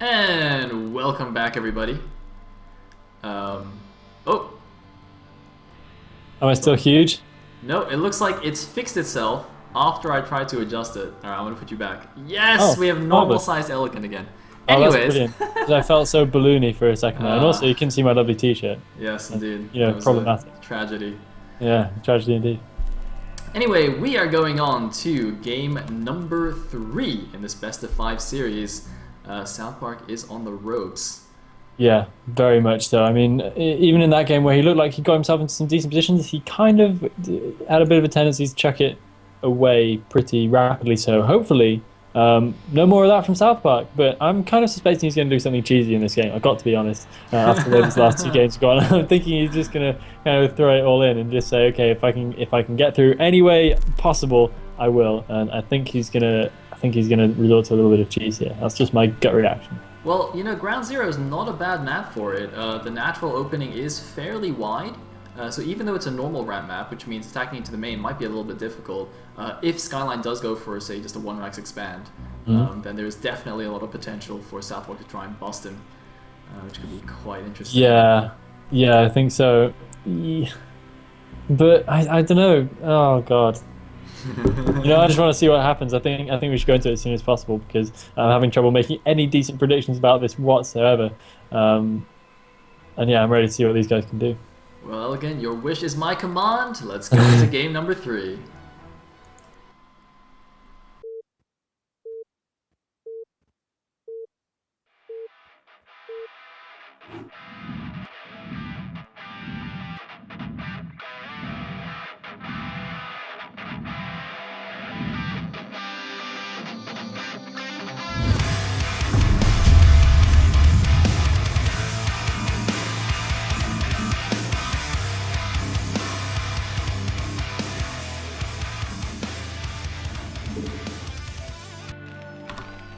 And welcome back, everybody. Oh, Am I still huge? no, it looks like it's fixed itself after I tried to adjust it. Alright, I'm gonna put you back. Yes, Oh, we have normal marvelous. sized Elegant again. Oh, that's Anyways. brilliant. Because I felt so balloony for a second there. And also, you Ah, can see my lovely t-shirt. yes, indeed. You know, That was a problematic. tragedy. Yeah, tragedy indeed. Anyway, we are going on to game number 3 in this best of 5 series. South Park is on the ropes. Yeah, very much so. I mean, even in that game where he looked like he got himself into some decent positions, he kind of had a bit of a tendency to chuck it away pretty rapidly. So hopefully, no more of that from South Park. But I'm kind of suspecting he's going to do something cheesy in this game. I've got to be honest. After the way his last two games have gone, I'm thinking he's just going to kind of throw it all in and just say, okay, if I can get through any way possible, I will. And I think he's gonna resort to a little bit of cheese here. That's just my gut reaction. Well, you know, Ground Zero is not a bad map for it. The natural opening is fairly wide, so even though it's a normal ramp map, which means attacking into the main might be a little bit difficult, if Skzlime does go for, say, just a one-max expand, then there's definitely a lot of potential for Southpark to try and bust him, which could be quite interesting. Yeah, I think so. But I don't know. Oh God. I just want to see what happens. I think we should go into it as soon as possible because I'm having trouble making any decent predictions about this whatsoever. And yeah, I'm ready to see what these guys can do. Well, again, your wish is my command. Let's go into game number 3.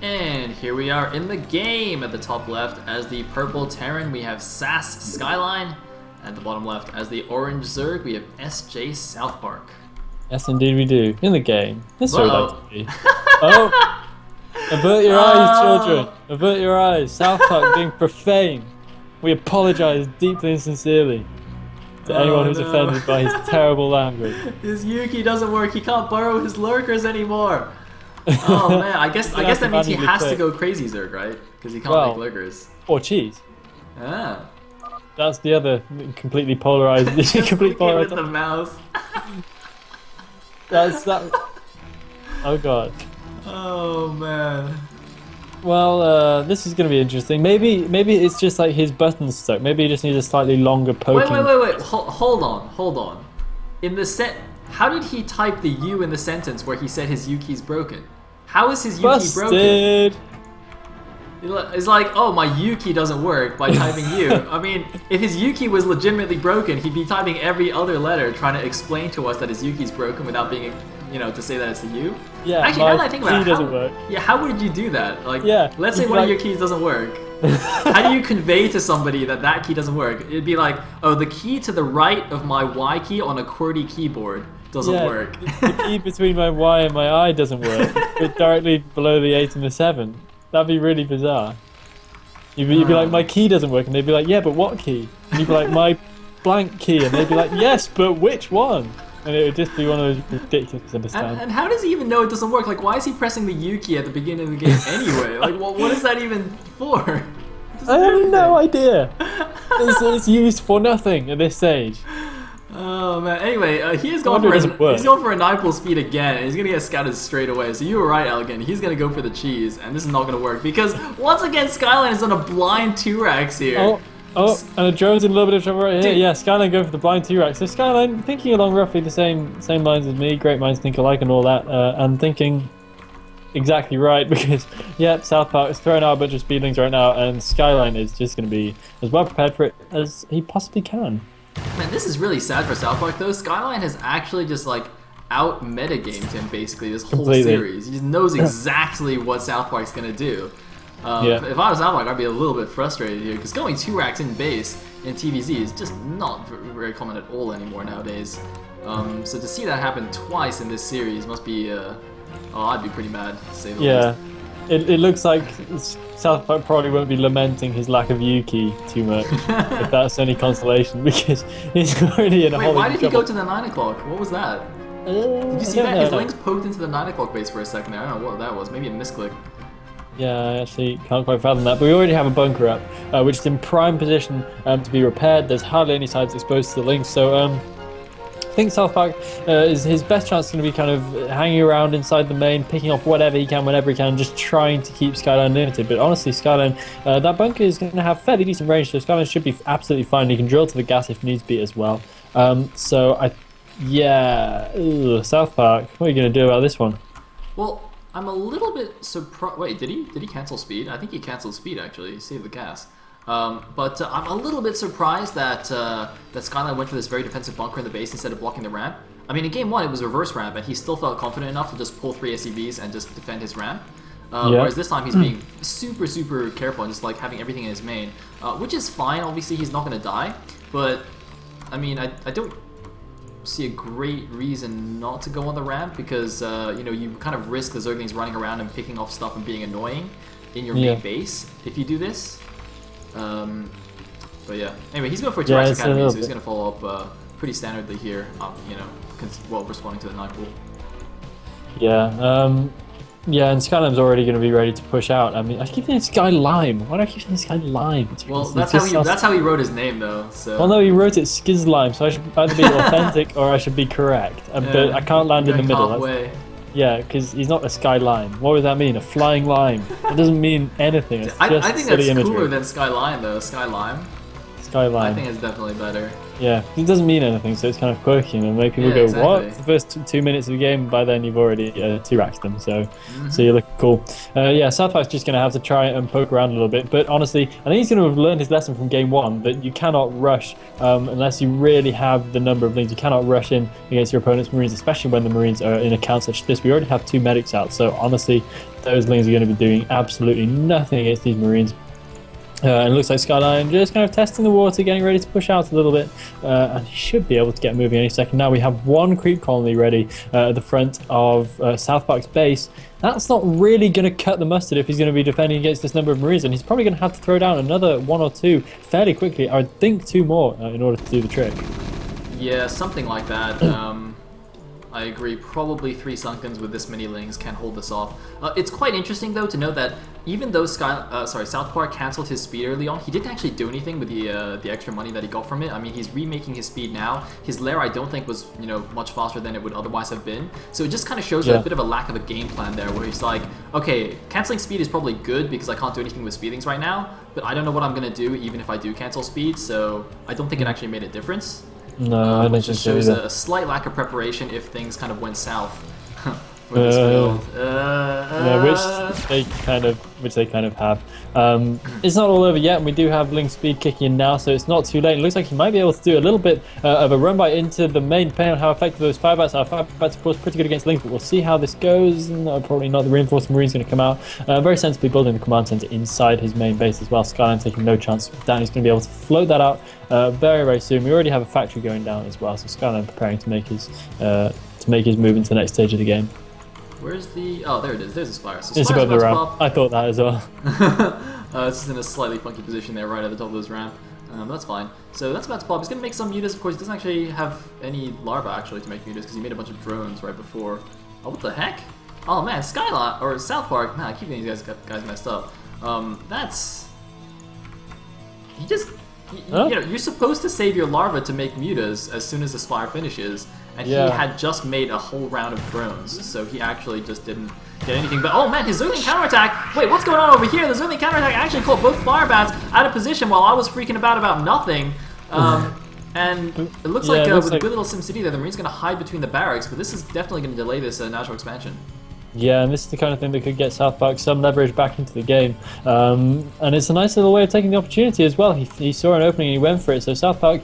And here we are in the game. At the top left as the purple Terran, we have SAS Skzlime. At the bottom left as the orange Zerg, we have SJ South Park. Yes, indeed we do. In the game. That's so Whoa. like to be. Oh, avert your eyes, children. Avert your eyes. South Park being profane. We apologise deeply and sincerely to anyone who's offended by his terrible language. His Yuki doesn't work. He can't borrow his lurkers anymore. Oh man, I guess that means he has to go crazy Zerg, right? Because he can't make lurkers. Or cheese. Ah. That's the other completely polarized. Completely polarized. With the mouse. That's that. Oh god. Oh man. Well, this is going to be interesting. Maybe it's just like his button's stuck. Maybe he just needs a slightly longer poking. Wait. Hold on. In the set, how did he type the U in the sentence where he said his Yuki's broken? How is his Yuki broken? It's like, oh, my Yuki doesn't work by typing U. I mean, if his Yuki was legitimately broken, he'd be typing every other letter trying to explain to us that his Yuki's broken without being, to say that it's the U. Yeah, actually, now that I think about it, doesn't work. Yeah, how would you do that? Like, yeah, let's say one of your keys doesn't work. How do you convey to somebody that key doesn't work? It'd be like, oh, the key to the right of my Y key on a QWERTY keyboard doesn't work. The key between my Y and my I doesn't work. But directly below the 8 and the 7. That'd be really bizarre. You'd be like, my key doesn't work, and they'd be like, yeah, but what key? And you'd be like, my blank key, and they'd be like, yes, but which one? And it would just be one of those ridiculous misunderstandings. And how does he even know it doesn't work? Like, why is he pressing the U key at the beginning of the game anyway? Like, what is that even for? I have no idea. It's used for nothing at this stage. Oh man. Anyway, he's going for a 9 speed again, and he's gonna get scouted straight away. So you were right, Elegant. He's gonna go for the cheese, and this is not gonna work because once again, Skzlime is on a blind 2-racks here. Oh, and the drone's in a little bit of trouble right here. Yeah, Skzlime going for the blind 2-racks. So Skzlime thinking along roughly the same lines as me. Great minds think alike and all that, and thinking exactly right because South Park is throwing out a bunch of speedlings right now, and Skzlime is just going to be as well prepared for it as he possibly can. Man, this is really sad for South Park though. Skzlime has actually just like out metagamed him basically this whole series. He just knows exactly what South Park's gonna do. If I was South Park, I'd be a little bit frustrated here because going 2-racks in base in TVZ is just not very common at all anymore nowadays. So to see that happen twice in this series must be, I'd be pretty mad to say the least. it looks like South Park probably won't be lamenting his lack of Yuki too much, if that's any consolation, because he's already in a Wait, why did he trouble. go to the 9 o'clock? What was that? Did you see that? His links poked into the 9 o'clock base for a second there. I don't know what that was. Maybe a misclick. Yeah, I actually can't quite fathom that. But we already have a bunker up, which is in prime position to be repaired. There's hardly any sides exposed to the links, so I think SouthPark is his best chance going to be kind of hanging around inside the main, picking off whatever he can, whenever he can, just trying to keep Skzlime limited. But honestly, Skzlime, that bunker is going to have fairly decent range, so Skzlime should be absolutely fine. He can drill to the gas if needs be as well. Yeah, SouthPark, what are you going to do about this one? Well, I'm a little bit surprised. Wait, did he cancel speed? I think he canceled speed actually. He saved the gas. But I'm a little bit surprised that that Skzlime went for this very defensive bunker in the base instead of blocking the ramp. I mean, in game 1 it was reverse ramp, and he still felt confident enough to just pull 3 SCVs and just defend his ramp. Whereas this time he's being super careful and just like having everything in his main, which is fine. Obviously he's not gonna die, but I mean I don't see a great reason not to go on the ramp, because you know, you kind of risk the Zerglings running around and picking off stuff and being annoying in your main base if you do this. But yeah, anyway, he's going for a T-Rex Academy, so he's going to follow up pretty standardly here, you know, well, responding to the 9 pool. Yeah, yeah, and Skzlime's already going to be ready to push out. I mean, I keep thinking Skzlime. Why do I keep thinking Skzlime? Well, that's how he wrote his name, though. So. Well, no, he wrote it Skzlime, so I should either be authentic or I should be correct. But I can't land in the middle. Halfway. Yeah, because he's not a Skylime. What would that mean? A flying lime? It doesn't mean anything. It's just I think that's imagery. cooler than Skylime, though. Skylime. Skylime. I think it's definitely better. Yeah, it doesn't mean anything, so it's kind of quirky, and make people go, exactly. "What?" The first 2 minutes of the game, by then you've already T-Raxed them, so you're looking cool. Yeah, SouthPark's just going to have to try and poke around a little bit, but honestly, I think he's going to have learned his lesson from game 1 that you cannot rush unless you really have the number of lanes. You cannot rush in against your opponent's Marines, especially when the Marines are in a count such as this. We already have 2 medics out, so honestly, those lanes are going to be doing absolutely nothing against these Marines. And it looks like Skzlime just kind of testing the water, getting ready to push out a little bit, and he should be able to get moving any second. Now we have 1 creep colony ready at the front of SouthPark's base. That's not really going to cut the mustard if he's going to be defending against this number of Marines, and he's probably going to have to throw down another 1 or 2 fairly quickly. I would think 2 more in order to do the trick. Yeah, something like that. I agree. Probably 3 Sunkens with this many lings can hold this off. It's quite interesting, though, to note that even though SouthPark canceled his speed early on, he didn't actually do anything with the extra money that he got from it. I mean, he's remaking his speed now. His lair, I don't think, was, you know, much faster than it would otherwise have been. So it just kind of shows a bit of a lack of a game plan there, where he's like, okay, canceling speed is probably good because I can't do anything with speedlings right now, but I don't know what I'm gonna do even if I do cancel speed. So I don't think it actually made a difference. No, I don't which think just so shows either. a slight lack of preparation if things kind of went south for this build. Which they kind of have. It's not all over yet, and we do have Link speed kicking in now, so it's not too late. It looks like he might be able to do a little bit of a run by into the main, depending on how effective those firebats are. Firebats, of course, pretty good against Link, but we'll see how this goes. No, probably not. The reinforced Marine's going to come out. Very sensibly building the command center inside his main base as well. Skzlime taking no chance down. He's going to be able to float that out very soon. We already have a factory going down as well, so Skzlime preparing to make his move into the next stage of the game. Where's the... Oh, there it is. There's a Spire. So it's above the ramp. I thought that as well. It's just in a slightly funky position there, right at the top of this ramp. That's fine. So that's about to pop. He's going to make some mutas. Of course, he doesn't actually have any larvae, actually, to make mutas, because he made a bunch of drones right before. Oh, what the heck? Oh, man, Skylot, or SouthPark. Man, I keep getting these guys messed up. That's... He just... You know, you're supposed to save your larva to make mutas as soon as the Spire finishes, and he had just made a whole round of drones, so he actually just didn't get anything. But oh man, his Zergling counterattack! Wait, what's going on over here? The Zergling counterattack actually caught both Firebats out of position while I was freaking about nothing. And it looks like with a good little SimCity there, the Marine's going to hide between the barracks, but this is definitely going to delay this natural expansion. Yeah, and this is the kind of thing that could get SouthPark some leverage back into the game. And it's a nice little way of taking the opportunity as well. He saw an opening and he went for it. So SouthPark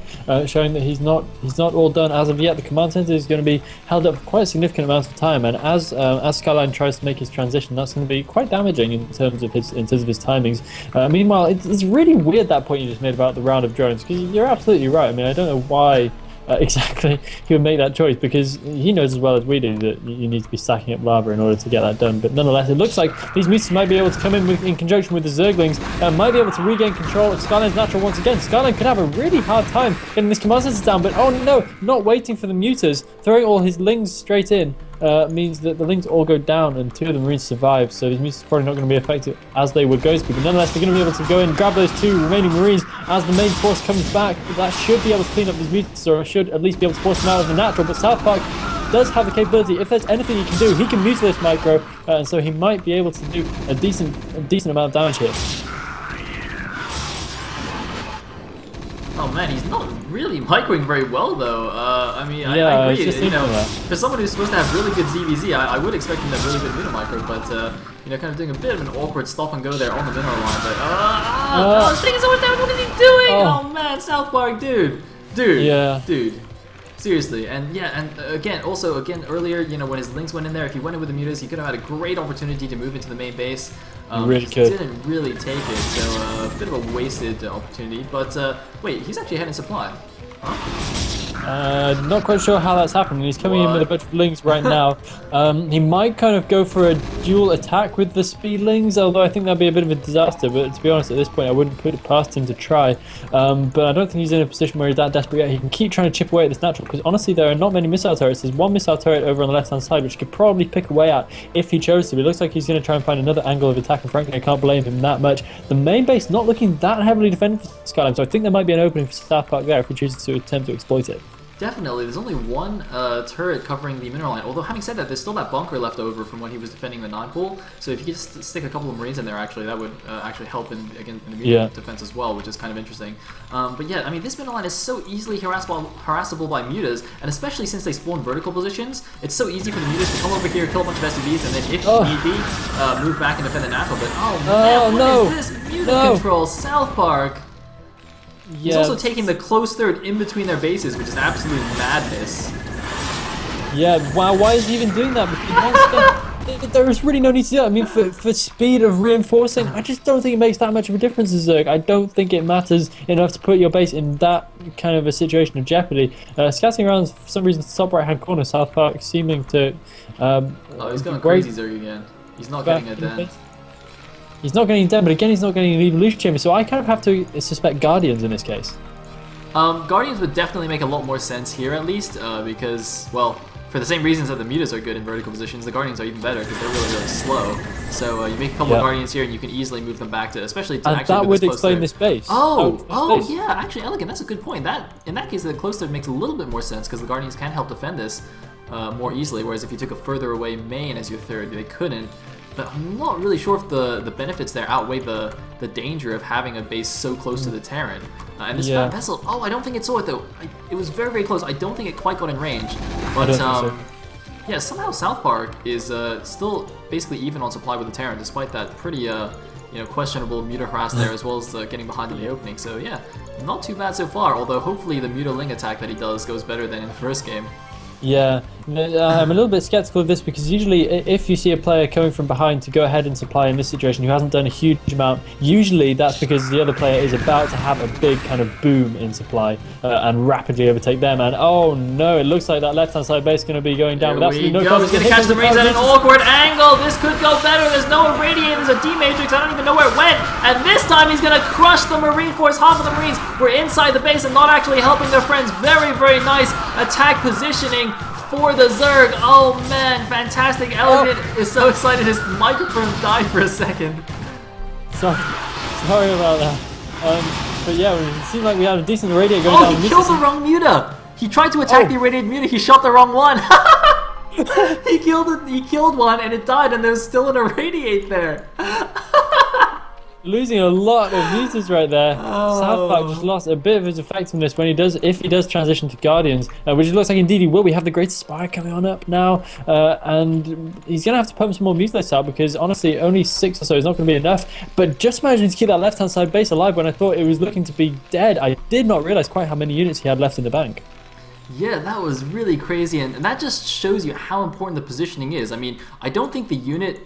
showing that he's not all done as of yet. The command center is going to be held up for quite a significant amount of time. And as Skzlime tries to make his transition, that's going to be quite damaging in terms of his timings. Meanwhile, it's really weird that point you just made about the round of drones, because you're absolutely right. I mean, I don't know why exactly, he would make that choice because he knows as well as we do that you need to be stacking up lava in order to get that done. But nonetheless, it looks like these Mutas might be able to come in in conjunction with the Zerglings and might be able to regain control of Skzlime's natural once again. Skzlime could have a really hard time getting this command center down, but oh no, not waiting for the Mutas, throwing all his Lings straight in. Means that the Lings all go down and 2 of the Marines survive, so these Mutas are probably not going to be effective as they would go to be, but nonetheless they're going to be able to go in and grab those 2 remaining Marines as the main force comes back. That should be able to clean up these Mutas, or should at least be able to force them out of the natural, but SouthPark does have the capability. If there's anything he can do, he can mutilate micro, and so he might be able to do a decent amount of damage here. Oh man, he's not really microing very well though. I mean, yeah, I agree. just You know, for someone who's supposed to have really good ZVZ, I would expect him to have really good Muta micro, but you know, kind of doing a bit of an awkward stop and go there on the mineral line. But taking so much damage. What is he doing? Oh man, SouthPark, dude, dude. Seriously, and yeah, and again, earlier, you know, when his Lings went in there, if he went in with the Mutas, he could have had a great opportunity to move into the main base. Really could. Didn't really take it, so a bit of a wasted opportunity. But wait, he's actually ahead in supply. Not quite sure how that's happening. He's coming in with a bunch of Lings right now. He might kind of go for a dual attack with the speed Lings, although I think that'd be a bit of a disaster. But to be honest, at this point, I wouldn't put it past him to try. But I don't think he's in a position where he's that desperate yet. He can keep trying to chip away at this natural, because honestly, there are not many missile turrets. There's one missile turret over on the left-hand side, which he could probably pick away at if he chose to. But it looks like he's going to try and find another angle of attack, and frankly, I can't blame him that much. The main base not looking that heavily defended for Skzlime, so I think there might be an opening for SouthPark there if he chooses to attempt to exploit it. Definitely, there's only one turret covering the mineral line. Although, having said that, there's still that bunker left over from when he was defending the 9 pool. So if you could just stick a couple of Marines in there, actually, that would actually help in the Muta defense as well, which is kind of interesting. But yeah, I mean, this mineral line is so easily harassable by Mutas, and especially since they spawn vertical positions, it's so easy for the Mutas to come over here, kill a bunch of SUVs, and then if need be, move back and defend the natural. But oh man, what is this Muta control? SouthPark! He's also taking the close third in between their bases, which is absolute madness. Yeah, wow, why is he even doing that? Because there is really no need to do that. I mean, for speed of reinforcing, I just don't think it makes that much of a difference to Zerg. I don't think it matters enough to put your base in that kind of a situation of jeopardy. Scouting around, for some reason, top right-hand corner, SouthPark seeming to... oh, he's going crazy Zerg again. He's not getting it then. He's not getting them, but again, he's not getting an evolution chamber, so I kind of have to suspect Guardians in this case. Guardians would definitely make a lot more sense here, at least, because, well, for the same reasons that the Mutas are good in vertical positions, the Guardians are even better because they're really, really slow. So you make a couple of Guardians here, and you can easily move them back to, especially to actually that would explain this base. Yeah, actually, Elegant, that's a good point. In that case, the close third makes a little bit more sense because the Guardians can help defend this more easily, whereas if you took a further away main as your third, they couldn't. But I'm not really sure if the benefits there outweigh the danger of having a base so close to the Terran. And this fat vessel, I don't think it saw it though. It was very, very close. I don't think it quite got in range. But yeah, somehow SouthPark is still basically even on supply with the Terran, despite that pretty questionable Muta harass there, as well as getting behind in the opening. So yeah, not too bad so far. Although hopefully the Muta Ling attack that he does goes better than in the first game. Yeah, I'm a little bit skeptical of this because usually if you see a player coming from behind to go ahead and supply in this situation who hasn't done a huge amount, usually that's because the other player is about to have a big kind of boom in supply and rapidly overtake them. And oh no, it looks like that left-hand side base is going to be going down with absolutely no cover. He's going to catch the Marines at an awkward angle. This could go better. There's no irradiate. There's a D-Matrix. I don't even know where it went. And this time he's going to crush the Marine force. Half of the Marines were inside the base and not actually helping their friends. Very, very nice attack positioning for the Zerg. Oh man, fantastic. Elegant is so excited his microphone died for a second. Sorry about that. But yeah, it seemed like we had a decent irradiate going down. He killed the wrong Muta. He tried to attack the irradiated Muta. He shot the wrong one. He killed one and it died, and there's still an irradiate there. Losing a lot of Mutas right there. SouthPark just lost a bit of his effectiveness when if he does transition to Guardians, which it looks like indeed he will. We have the Greatest Spire coming on up now, and he's going to have to pump some more Mutalists out because honestly only 6 or so is not going to be enough. But just managing to keep that left hand side base alive when I thought it was looking to be dead. I did not realise quite how many units he had left in the bank. Yeah, that was really crazy, and that just shows you how important the positioning is. I mean, I don't think the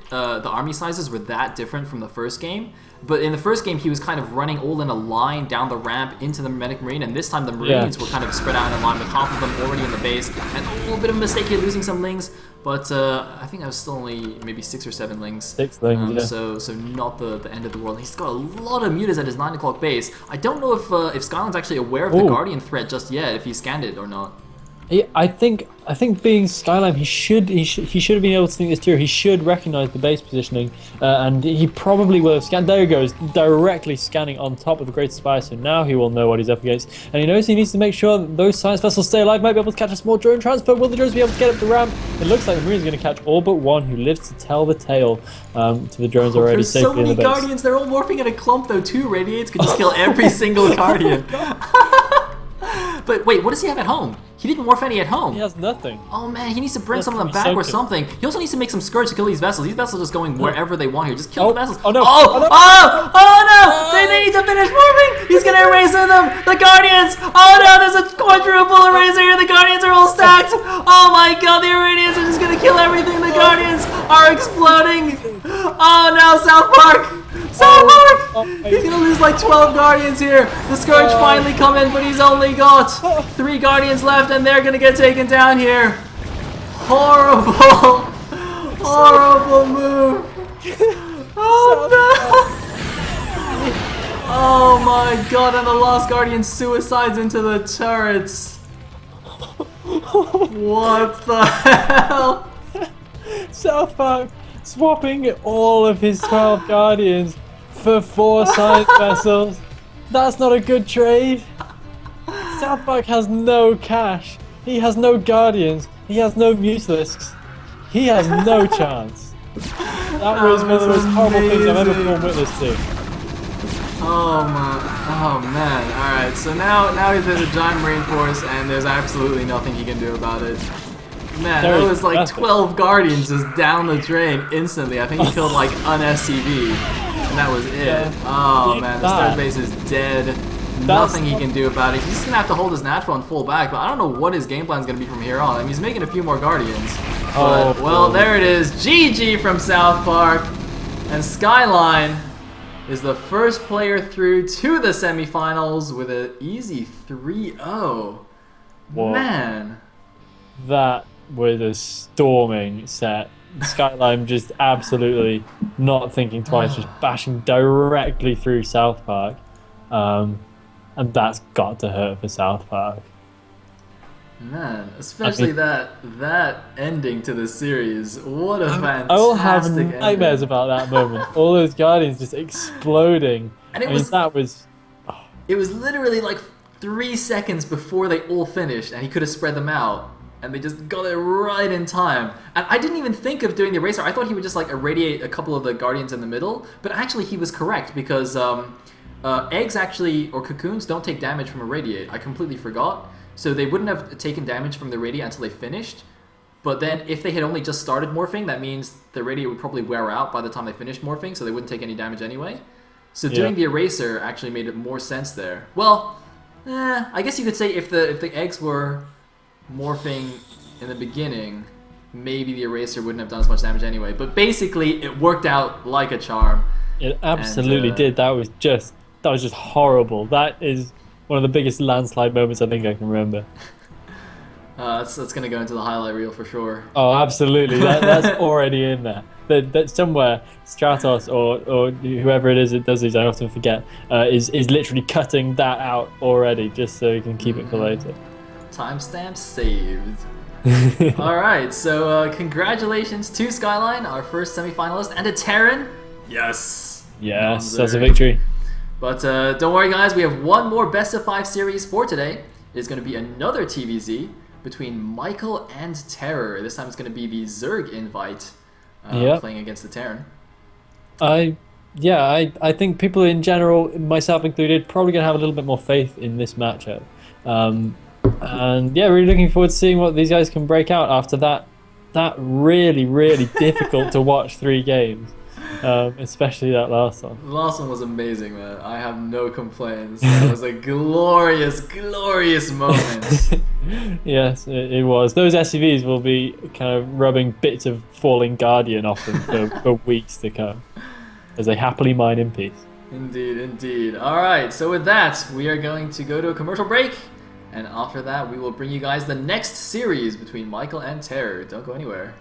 army sizes were that different from the first game, but in the first game he was kind of running all in a line down the ramp into the medic marine, and this time the marines were kind of spread out in a line with half of them already in the base, and a little bit of a mistake here losing some lings, but I think I was still only maybe 6 or 7 lings. 6 lings, yeah. So not the end of the world. He's got a lot of mutas at his 9 o'clock base. I don't know if Skzlime's actually aware of the Guardian threat just yet, if he scanned it or not. Yeah, I think being Skzlime, he should have been able to think this through. He should recognize the base positioning, and he probably will have scanned. There he goes, directly scanning on top of the Great Spire. So now he will know what he's up against, and he knows he needs to make sure that those science vessels stay alive. Might be able to catch a small drone transfer. Will the drones be able to get up the ramp? It looks like the Marine's going to catch all but one, who lives to tell the tale to the drones already safely in the base. There's so many Guardians. They're all morphing in a clump though. 2 Radiates could just kill every single Guardian. But wait, what does he have at home? He didn't morph any at home. He has nothing. Oh man, he needs to bring some of them back or something. He also needs to make some skirts to kill these vessels. These vessels are just going wherever they want here. Just kill the vessels. Oh no! Oh no! They need to finish morphing! He's gonna erase them! The Guardians! Oh no, there's a quadruple eraser here! The Guardians are all stacked! Oh my god, the Iranians are just gonna kill everything! The Guardians are exploding! Oh no, SouthPark! SouthPark! He's gonna lose like 12 Guardians here. The Scourge finally come in, but he's only got 3 Guardians left, and they're gonna get taken down here. Horrible, horrible move. Oh no! Oh my god! And the Lost Guardian suicides into the turrets. What the hell? SouthPark swapping all of his 12 Guardians for 4 science vessels. That's not a good trade. SouthPark has no cash. He has no Guardians. He has no Mutalisks. He has no chance. That was one of the most horrible things I've ever borne witness to. Oh man. Alright, so now there's a giant marine force and there's absolutely nothing he can do about it. Man, that was like 12 Guardians just down the drain instantly. I think he killed like an SCV, and that was it. Oh man, this third base is dead. Nothing he can do about it. He's just gonna have to hold his natural and full back, but I don't know what his game plan is gonna be from here on. I mean, he's making a few more Guardians. But, well, there it is. GG from SouthPark. And Skzlime is the first player through to the semifinals with an easy 3-0. Man. That was a storming set. Skzlime just absolutely not thinking twice, just bashing directly through SouthPark. And that's got to hurt for SouthPark. Man, especially that ending to the series. What a fantastic I will have nightmares about that moment. All those Guardians just exploding. And it was literally like 3 seconds before they all finished, and he could have spread them out. And they just got it right in time. And I didn't even think of doing the eraser. I thought he would just like irradiate a couple of the Guardians in the middle. But actually he was correct, because eggs actually, or cocoons, don't take damage from irradiate. I completely forgot. So they wouldn't have taken damage from the irradiate until they finished. But then if they had only just started morphing, that means the irradiate would probably wear out by the time they finished morphing, so they wouldn't take any damage anyway. So doing the eraser actually made more sense there. Well, I guess you could say if the eggs were morphing in the beginning, maybe the eraser wouldn't have done as much damage anyway. But basically, it worked out like a charm. It absolutely did. That was just horrible. That is one of the biggest landslide moments I think I can remember. That's going to go into the highlight reel for sure. Oh, absolutely. That's already in there. That somewhere Stratos or whoever it is that does these, I often forget, is literally cutting that out already just so he can keep it for later. Timestamp saved. Alright, so congratulations to Skzlime, our first semi-finalist, and to Terran. Yes. Yes, that's a victory. But don't worry guys, we have one more best of 5 series for today. It's going to be another TVZ between Michael and Terror. This time it's going to be the Zerg invite playing against the Terran. I think people in general, myself included, probably going to have a little bit more faith in this matchup. And yeah, really looking forward to seeing what these guys can break out after that really, really difficult to watch 3 games. Especially that last one. The last one was amazing, man. I have no complaints. It was a glorious, glorious moment. Yes, it was. Those SUVs will be kind of rubbing bits of falling Guardian off them for weeks to come as they happily mine in peace. Indeed, indeed. All right, so with that, we are going to go to a commercial break, and after that, we will bring you guys the next series between Michael and Terror. Don't go anywhere.